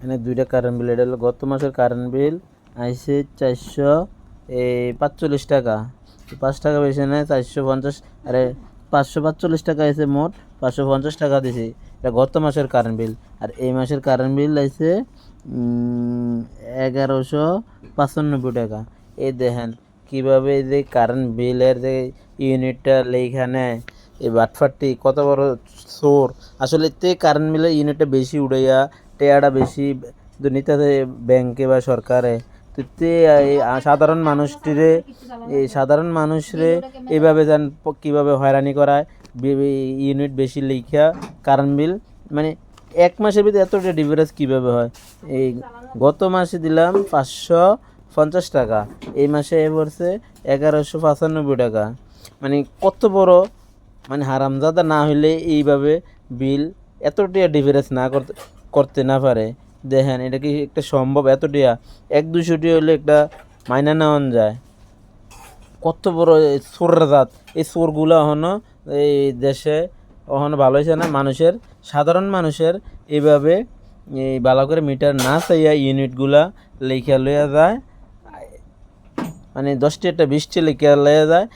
এখানে দুইটা current bill. এটা হলো গত মাসের কারেন্ট বিল আইসে 445 টাকা। 5 টাকা বেশি নেয় 450। আরে 545 টাকা আইসে মোট, 550 টাকা দিছি। এটা গত মাসের কারেন্ট বিল। আর এই মাসের কারেন্ট বিল আইসে 1195 টাকা। এই দেখেন কীভাবে এই যে কারেন্ট বিলের যে ইউনিটটা লেখা নেয়, এই বাটফারটি কত বড় চোর। আসলে তে কারেন্ট বিলের ইউনিটটা বেশি উড়াইয়া টেয়াটা বেশি দুর্নীতিতে ব্যাংকে বা সরকারে। তো তে সাধারণ মানুষরে এইভাবে যান কীভাবে হয়রানি করায়, ইউনিট বেশি লেখা কারেন্ট বিল। মানে এক মাসের ভিতরে এতটা ডিফারেন্স কীভাবে হয়? এই গত মাসে দিলাম 550 টাকা, এই মাসে এ পড়ছে 1195 টাকা। মানে কত বড়, মানে হারামজাদা না হইলে এইভাবে বিল এতটা ডিফারেন্স না করতে না পারে। দেখেন এটা কি একটা সম্ভব? এতটা 100-200 হলে একটা মাইনা নেওয়ান যায়। কত বড় চোরের জাত! এই চোরগুলো এখনও এই দেশে এখনও ভালো হয়েছে না। সাধারণ মানুষের এইভাবে এই ভালো করে মিটার না চাইয়া ইউনিটগুলা লেখা লইয়া যায়, মানে 10টি একটা 20টি লেখা লইয়া যায়।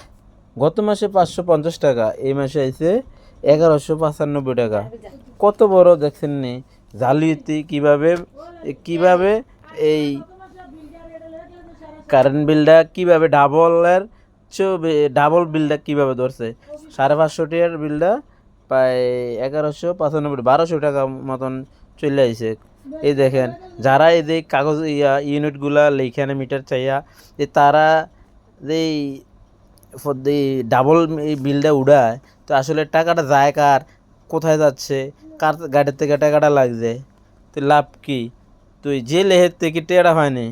গত মাসে 550 টাকা, এই মাসে আইছে 1195 টাকা। কত বড় দেখছেন নি জালিয়াতি! কিভাবে এই কারেন্ট বিলটা কিভাবে ডাবল বিলটা কিভাবে ধরছে। 550 টাকার বিলটা প্রায় 1195, 1200 টাকা মতন চলে আইছে। এই দেখেন যারা এই যে কাগজ ইউনিটগুলা লেখানে মিটার চাইয়া, যে তারা যে ডাবল এই বিলটা উড়ায়, তো আসলে টাকাটা যায় কার, কোথায় যাচ্ছে, কার গাড়ির থেকে টাকাটা লাগছে, তো লাভ কি? তুই যে লেহের থেকে টেরা হয়নি,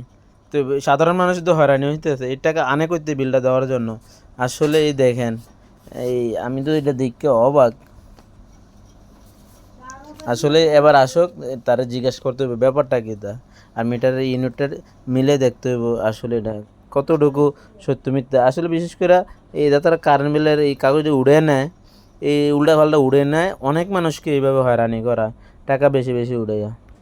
তো সাধারণ মানুষ তো হয়রানি হইতেছে এই টাকা আনে করতে বিলটা দেওয়ার জন্য। আসলে এই দেখেন, এই আমি তো এটা দেখতে অবাক। আসলে এবার আসুক, তারা জিজ্ঞাসা করতে হবে ব্যাপারটা কী তা, আর মিটারের ইউনিটের মিলে দেখতে হবে আসলে এটা কতটুকু সত্য মিথ্যা। আসলে বিশেষ করে এই তারা কারেন্ট বিলের এই কাগজে উড়ে নেয়, এই উল্টা পাল্টা উড়ে নেয়, অনেক মানুষকে এইভাবে হয়রানি করা, টাকা বেশি বেশি উড়ে যায়।